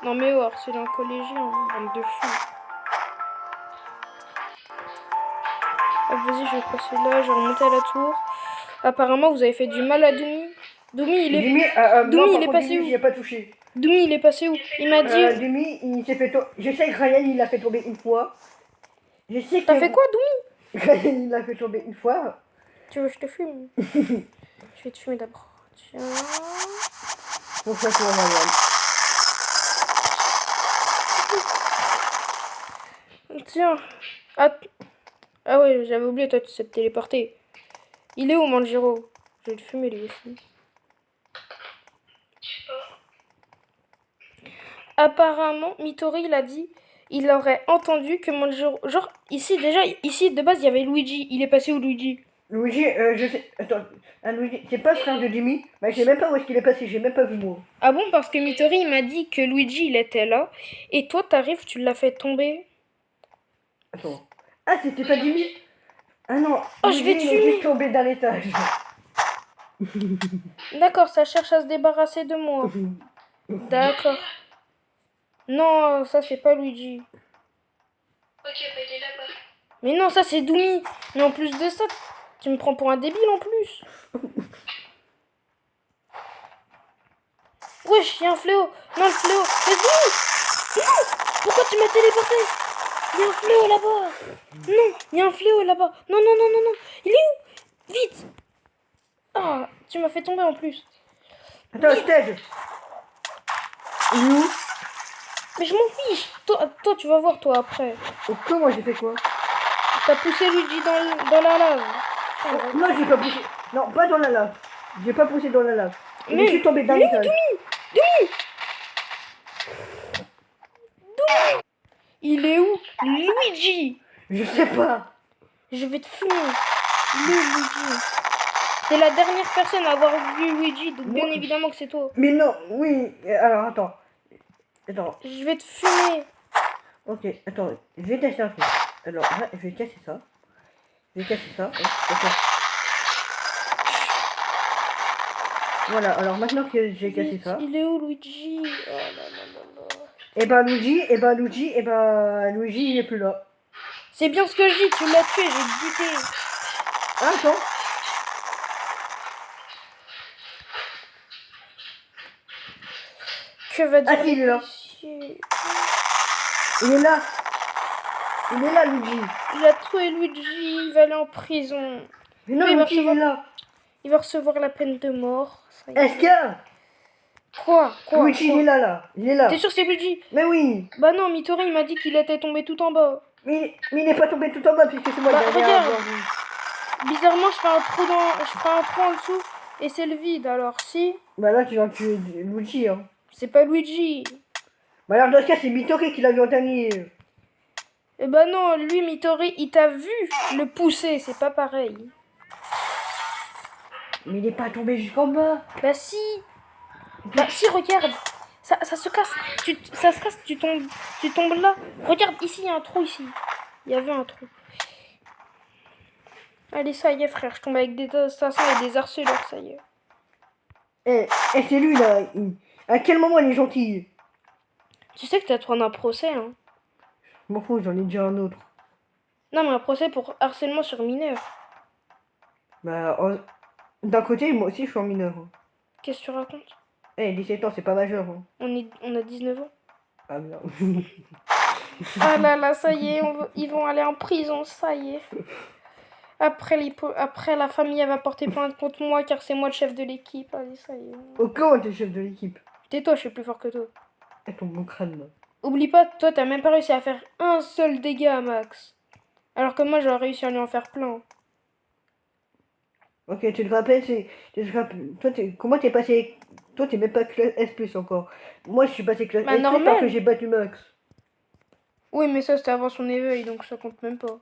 Non mais oh, c'est un collégien, bande de fous. Ah, vas-y, je vais passer là, je vais remonter à la tour. Apparemment, vous avez fait du mal à Doumi. Doumi, il est... Demi, Doumi, il est passé où? J'y ai pas touché. Doumi, il est passé où? Il m'a dit... Demi, il s'est fait tomber. Je sais que Ryan, il l'a fait tomber une fois. Je sais que. T'as fait quoi, Doumi? Ryan, il l'a fait tomber une fois. Tu veux que je te fume? Je vais te fumer d'abord. Tiens... Pour ça, c'est Ryan. Tiens. Ah ouais, j'avais oublié, toi, tu sais te téléporter. Il est où, Manjiro? Je vais le fumer, lui aussi. Apparemment, Mitori, il a dit... Il aurait entendu que Manjiro... Genre, ici, de base, il y avait Luigi. Il est passé où, Luigi? Luigi, je sais. Attends, Luigi, c'est pas le frère de Demi. Mais je sais même pas où est-ce qu'il est passé, j'ai même pas vu moi. Ah bon, parce que Mitori, il m'a dit que Luigi, il était là. Et toi, t'arrives, tu l'as fait tomber. Attends. Ah, c'était pas Demi? Ah non, Oh, je vais Luigi, te il est fumer. juste tombé dans l'étage. D'accord, ça cherche à se débarrasser de moi. D'accord. Non, ça, c'est pas Luigi. Ok, bah il est là-bas. Mais non, ça, c'est Doumi. Mais en plus de ça, tu me prends pour un débile, en plus. Wesh, il y a un fléau. Non, le fléau. Mais Doumi! Non! Pourquoi tu m'as téléporté? Il y a un fléau là-bas. Non, il y a un fléau là-bas. Non. Il est où? Vite. Ah, tu m'as fait tomber en plus. Attends, je t'aide. Il est où? Mais je m'en fiche. Toi, tu vas voir, toi, après. Oh, comment j'ai fait quoi? T'as poussé Luigi dans la lave. Oh, non, j'ai pas poussé. Non, pas dans la lave. J'ai pas poussé dans la lave. Mais- Je suis tombé dans l'étage. Il est où? Luigi. Je sais pas. Je vais te fumer. Luigi. T'es la dernière personne à avoir vu Luigi, donc bien Moi- évidemment que c'est toi. Mais non, oui. Alors, attends. Attends. Je vais te fumer. Ok, attends. Je vais tester un truc. Alors, là, je vais casser ça. Je vais casser ça. Attends. Voilà, alors maintenant que j'ai cassé Vite, ça. il est où Luigi? Oh là là. Et ben Luigi, Luigi, il est plus là. C'est bien ce que je dis, tu l'as tué, j'ai buté. Ah, attends. Que va dire Ah, si, il est là. l'épicier? Il est là. Il est là, Luigi. Il a tué Luigi, il va aller en prison. Mais non, Oui, il va Luigi, il est recevoir- là. Il va recevoir la peine de mort. Ça y est. Est-ce que Quoi Luigi, il est là. Il est là. T'es sûr que c'est Luigi? Mais oui. Bah non, Mitori, il m'a dit qu'il était tombé tout en bas. Mais il n'est pas tombé tout en bas puisque c'est moi Bah, le dernier à regarde. avoir vu. Bizarrement, je fais un trou en dessous et c'est le vide. Alors si, Bah là, tu vas tuer Luigi. Hein. c'est pas Luigi. Bah alors, dans ce cas, c'est Mitori qui l'a vu en dernier. Eh bah non, lui, Mitori, il t'a vu le pousser. C'est pas pareil. Mais il n'est pas tombé jusqu'en bas. Bah si. Bah si, regarde. Ça se casse. Ça se casse, tu tombes là. Regarde, ici, il y a un trou ici. Il y avait un trou. Allez, ça y est, frère. Je tombe avec des assassins et des harceleurs, ça y est. Eh, c'est lui là. À quel moment il est gentil? Tu sais que t'as trop un procès, hein. Je m'en fous, j'en ai déjà un autre. Non, mais un procès pour harcèlement sur mineur. Bah, d'un côté, moi aussi, je suis en mineur. Hein. Qu'est-ce que tu racontes? Eh, 17 ans, c'est pas majeur. Hein. On a 19 ans. Ah, non. Ah là là, ça y est, ils vont aller en prison, ça y est. Après, la famille, elle va porter plainte contre moi car c'est moi le chef de l'équipe. Allez, ça y est. Oh, comment t'es chef de l'équipe? Tais-toi, je suis plus fort que toi. Eh, ton bon crâne là. Oublie pas, toi, t'as même pas réussi à faire un seul dégât à Max. Alors que moi, j'aurais réussi à lui en faire plein. Ok, tu te rappelles, toi, comment t'es passé? Toi, t'es même pas classe S+, encore. Moi, je suis passé classe Bah, S+, parce que normal. j'ai battu Max. Oui, mais ça, c'était avant son éveil, donc ça compte même pas.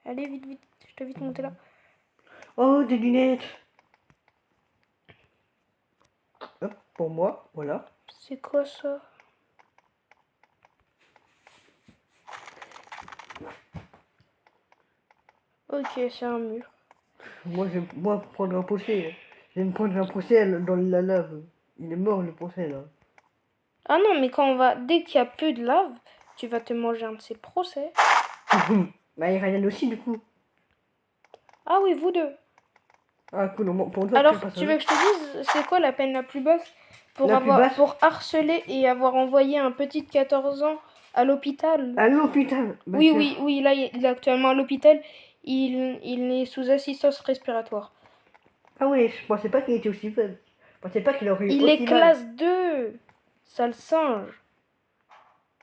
Allez, vite, vite. Je t'ai vite monté là. Oh, des lunettes. Hop, pour moi, voilà. C'est quoi ça? Ok, c'est un mur. Moi, prendre un procès. Je vais me prendre un procès dans la lave. Il est mort, le procès, là. Ah non, mais quand on va... Dès qu'il y a peu de lave, tu vas te manger un de ces procès. Bah, il Ryan aussi, du coup. Ah oui, vous deux. Ah, cool, pour une fois, Alors, passes tu veux que je te dise, c'est quoi la peine la plus basse pour La plus basse pour harceler et avoir envoyé un petit de 14 ans à l'hôpital? Ah non, putain. Bah, Oui, tiens. oui, oui, là, il est actuellement à l'hôpital. Il est sous assistance respiratoire. Ah ouais, je pensais pas qu'il était aussi faible. Je pensais pas qu'il aurait eu Il est aussi mal. classe 2. Sale singe.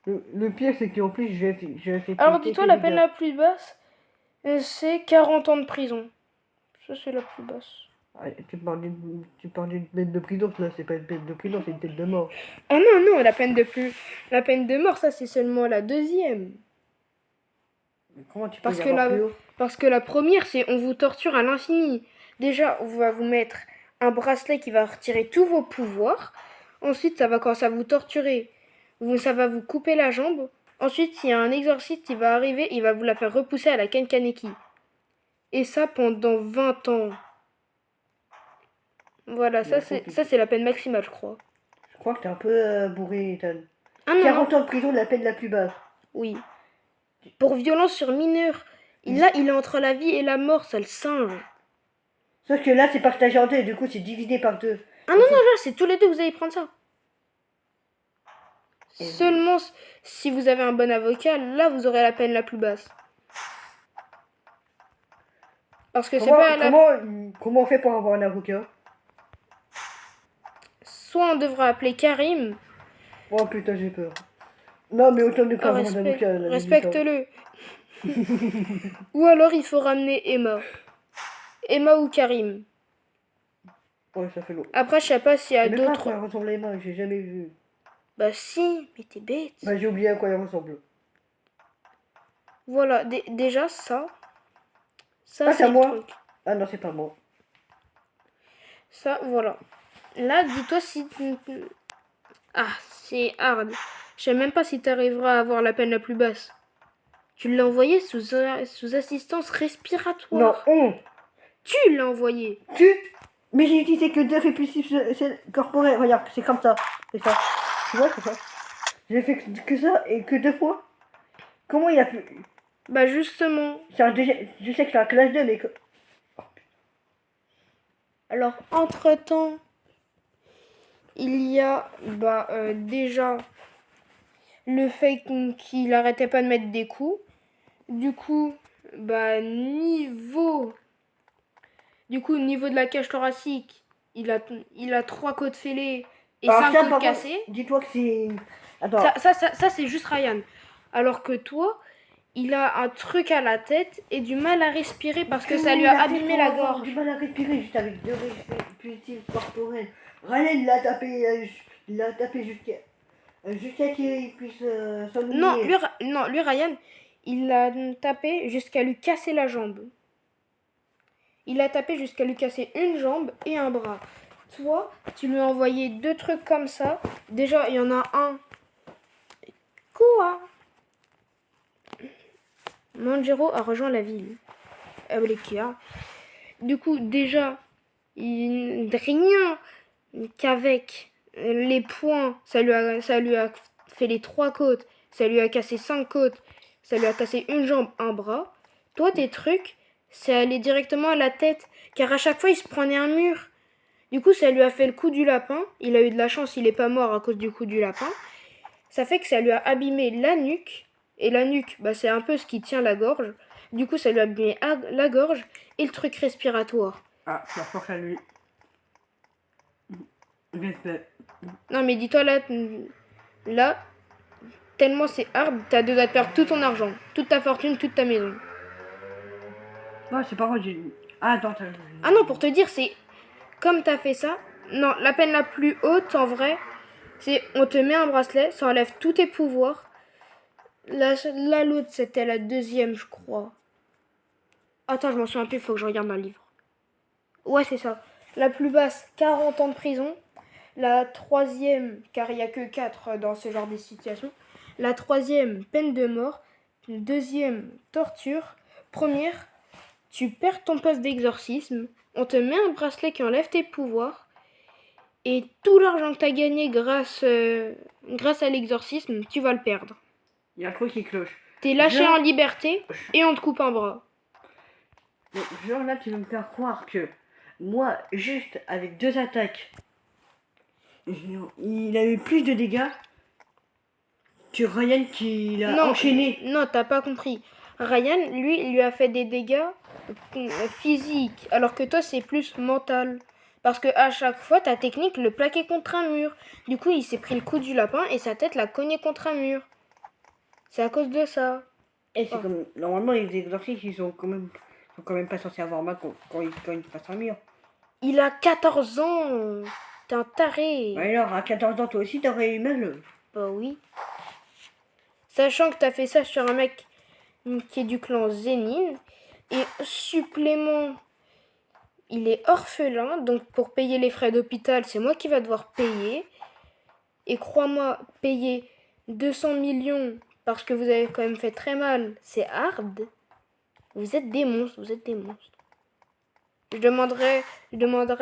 Le pire, c'est qu'en plus, je vais fait Alors, péter dis-toi, que la des peine gars. la plus basse, c'est 40 ans de prison. Ça, c'est la plus basse. Ah, tu parles d'une peine de prison, là, c'est pas une peine de prison, c'est une peine de mort. Ah non, non, la peine de mort, ça, c'est seulement la deuxième. Mais comment tu peux Parce y que avoir plus haut? parce que la première, c'est on vous torture à l'infini. Déjà, on va vous mettre un bracelet qui va retirer tous vos pouvoirs. Ensuite, ça va commencer à vous torturer. Ça va vous couper la jambe. Ensuite, s'il y a un exorciste qui va arriver, il va vous la faire repousser à la Kenkaneki. Et ça pendant 20 ans. Voilà, ça c'est la peine maximale, je crois. Je crois que t'es un peu bourré, Ethan. Ah non, 40 non. ans de prison, la peine la plus basse. Oui. Pour violence sur mineur. Là, il est entre la vie et la mort, ça le singe. Sauf que là, c'est partagé en deux, et du coup, c'est divisé par deux. Ah non, non, là, c'est tous les deux, vous allez prendre ça. Et Seulement si vous avez un bon avocat, là, vous aurez la peine la plus basse. Parce que c'est pas la... Comment on fait pour avoir un avocat? Soit on devra appeler Karim, Oh putain, j'ai peur. Non, mais autant de avoir un avocat. là, respecte-le. Ou alors il faut ramener Emma. Emma ou Karim. Ouais, ça fait long. Après, je sais pas s'il y a Je sais même pas à d'autres... quoi elle ressemble Emma, j'ai jamais vu. Bah si, mais t'es bête. Bah, j'ai oublié à quoi elle ressemble. Voilà, déjà ça. Ça, Ah, c'est à le moi. truc. Ah non, c'est pas moi. Ça, voilà. Là, dis-toi si... Ah, c'est hard. Je sais même pas si t'arriveras à avoir la peine la plus basse. Tu l'as envoyé sous assistance respiratoire. Non, Tu l'as envoyé. Mais j'ai utilisé que deux répulsifs corporels. Regarde, c'est comme ça. C'est ça. Tu vois, c'est ça. J'ai fait que ça et que 2 fois. Comment il a pu... Bah justement. Je sais que c'est un classe 2, mais... Alors, entre-temps, il y a déjà le fait qu'il arrêtait pas de mettre des coups. Du coup, niveau de la cage thoracique, il a 3 côtes fêlées et 5 côtes cassées. Dis-toi que c'est... Attends. Ça c'est juste Ryan. Alors que toi, il a un truc à la tête et du mal à respirer parce que ça lui a abîmé la gorge. Du mal à respirer juste avec 2 répulsifs corporels. Ryan, il l'a tapé jusqu'à qu'il puisse s'ennuyer. Non, lui Ryan, il l'a tapé jusqu'à lui casser la jambe. Il a tapé jusqu'à lui casser une jambe et un bras. Toi, tu lui as envoyé 2 trucs comme ça. Déjà, il y en a un. Quoi? Manjiro a rejoint la ville. Du coup, déjà, rien qu'avec les poings, ça lui a fait les 3 côtes, ça lui a cassé 5 côtes, ça lui a cassé une jambe, un bras. Toi, tes trucs, c'est aller directement à la tête, car à chaque fois, il se prenait un mur. Du coup, ça lui a fait le coup du lapin. Il a eu de la chance, il est pas mort à cause du coup du lapin. Ça fait que ça lui a abîmé la nuque. Et la nuque, c'est un peu ce qui tient la gorge. Du coup, ça lui a abîmé la gorge et le truc respiratoire. Ah, la force à lui. Respect. Non, mais dis-toi là, tellement c'est hard, t'as deux à te perdre tout ton argent, toute ta fortune, toute ta maison. Non, c'est pas vrai, j'ai... Ah, attends, attends. Ah non, pour te dire, c'est comme t'as fait ça. Non, la peine la plus haute, en vrai, c'est on te met un bracelet, ça enlève tous tes pouvoirs. Là l'autre, c'était la deuxième, je crois. Attends, je m'en souviens plus, il faut que je regarde dans le livre. Ouais, c'est ça. La plus basse, 40 ans de prison. La troisième, car il n'y a que 4 dans ce genre de situation. La troisième, peine de mort. Deuxième, torture. Première, tu perds ton poste d'exorcisme. On te met un bracelet qui enlève tes pouvoirs. Et tout l'argent que tu as gagné grâce à l'exorcisme, tu vas le perdre. Il y a un truc qui cloche. T'es lâché Genre- en liberté et on te coupe un bras. Mais genre là, tu veux me faire croire que moi, juste avec 2 attaques, il a eu plus de dégâts que Ryan qui l'a enchaîné. Non, t'as pas compris. Ryan, lui, il lui a fait des dégâts physiques, alors que toi, c'est plus mental. Parce que à chaque fois, ta technique le plaquait contre un mur. Du coup, il s'est pris le coup du lapin et sa tête l'a cogné contre un mur. C'est à cause de ça. Et c'est Oh. comme normalement les exorcistes, ils sont quand même pas censés avoir mal quand ils passent un mur. Il a 14 ans. T'es un taré. Ouais, alors à 14 ans, toi aussi, t'aurais eu mal. Bah oui. Sachant que t'as fait ça sur un mec qui est du clan Zénine. Et supplément, il est orphelin. Donc pour payer les frais d'hôpital, c'est moi qui va devoir payer. Et crois-moi, payer 200 millions parce que vous avez quand même fait très mal, c'est hard. Vous êtes des monstres, vous êtes des monstres. Je demanderai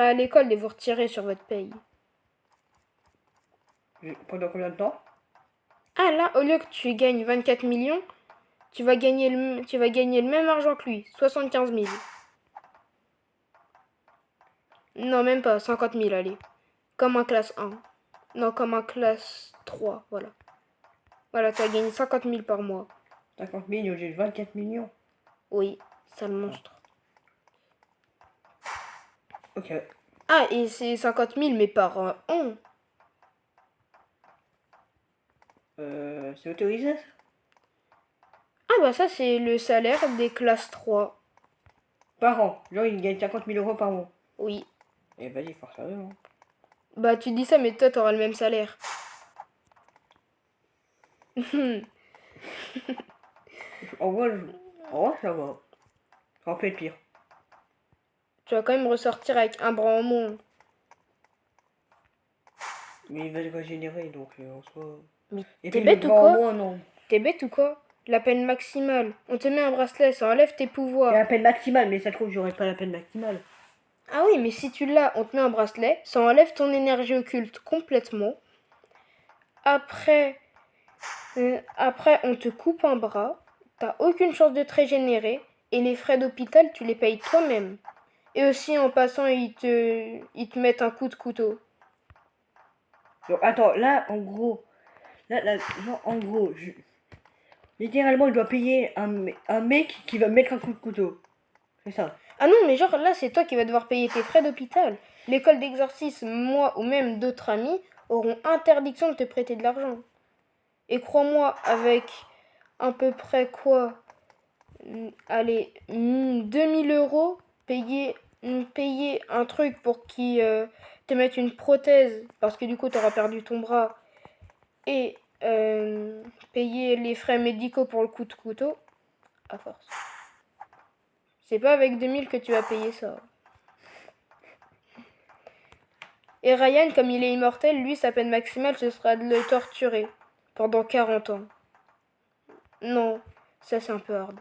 à l'école de vous retirer sur votre paye. Pendant combien de temps? Ah là, au lieu que tu gagnes 24 millions, tu vas gagner le même argent que lui, 75 000. Non, même pas, 50 000, allez. Comme un classe 1. Non, comme un classe 3, voilà. Voilà, tu as gagné 50 000 par mois. 50 millions, j'ai 24 millions. Oui, sale monstre. Ok. Ah, et c'est 50 000, mais par an. C'est autorisé ça? Ah bah ça, c'est le salaire des classes 3. Par an. Genre, ils gagnent 50 000 euros par mois. Oui. Eh vas-y, forcément. Bah tu dis ça, mais toi, t'auras le même salaire. En vrai, ça va. Ça aurait pu être pire. Tu vas quand même ressortir avec un bras en moins. Mais il va se régénérer, donc en soi... Mais Et t'es puis bête le ou bras en quoi? moins, non. T'es bête ou quoi? La peine maximale. On te met un bracelet, ça enlève tes C'est pouvoirs. la peine maximale, mais ça se trouve, j'aurais pas la peine maximale. Ah oui, mais si tu l'as, on te met un bracelet, ça enlève ton énergie occulte complètement. Après, on te coupe un bras. T'as aucune chance de te régénérer. Et les frais d'hôpital, tu les payes toi-même. Et aussi, en passant, ils te mettent un coup de couteau. Donc, attends, là, en gros... genre, en gros, littéralement, je dois payer un mec qui va me mettre un coup de couteau. C'est ça. Ah non, mais genre là, c'est toi qui vas devoir payer tes frais d'hôpital. L'école d'exorcisme, moi ou même d'autres amis auront interdiction de te prêter de l'argent. Et crois-moi, avec à peu près quoi? Allez, 2000 euros, payer un truc pour qu'ils te mettent une prothèse, parce que du coup, tu auras perdu ton bras, et payer les frais médicaux pour le coup de couteau, à force. C'est pas avec 2000 que tu vas payer ça. Et Ryan, comme il est immortel, lui, sa peine maximale, ce sera de le torturer pendant 40 ans. Non, ça c'est un peu hard.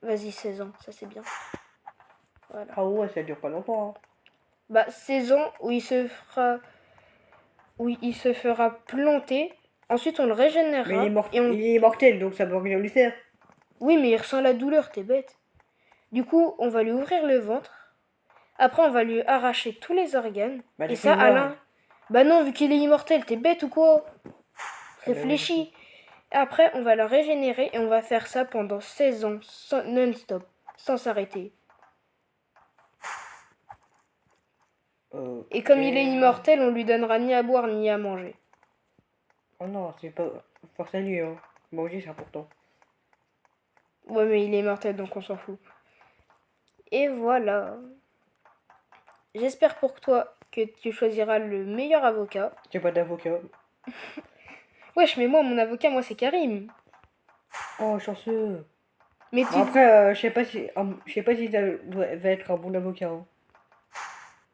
Vas-y, 16 ans, ça c'est bien. Voilà. Ah ouais, ça dure pas longtemps. Hein. Bah, 16 ans où il se fera planter. Ensuite, on le régénérera. Mais et on... il est immortel, donc ça peut rien lui faire. Oui, mais il ressent la douleur, t'es bête. Du coup, on va lui ouvrir le ventre. Après, on va lui arracher tous les organes. Bah, et tu ça, fais voir. Alain... Bah non, vu qu'il est immortel, t'es bête ou quoi? Réfléchis. Après, on va le régénérer et on va faire ça pendant 16 ans, non-stop, sans s'arrêter. Et comme il est immortel, on lui donnera ni à boire ni à manger. Oh non, c'est pas force à lui, hein. Manger, c'est important. Ouais, mais il est immortel, donc on s'en fout. Et voilà. J'espère pour toi que tu choisiras le meilleur avocat. J'ai pas d'avocat. Wesh, mais moi, mon avocat, moi, c'est Karim. Oh, chanceux. Mais Bon, tu... après, je sais pas si ça va être un bon avocat, hein.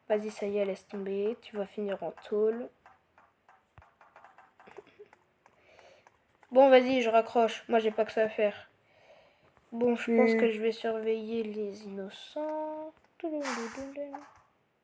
Vas-y, ça y est, laisse tomber. Tu vas finir en tôle. Bon, vas-y, je raccroche. Moi, j'ai pas que ça à faire. Bon, je pense que je vais surveiller les innocents. Touloulouloulou.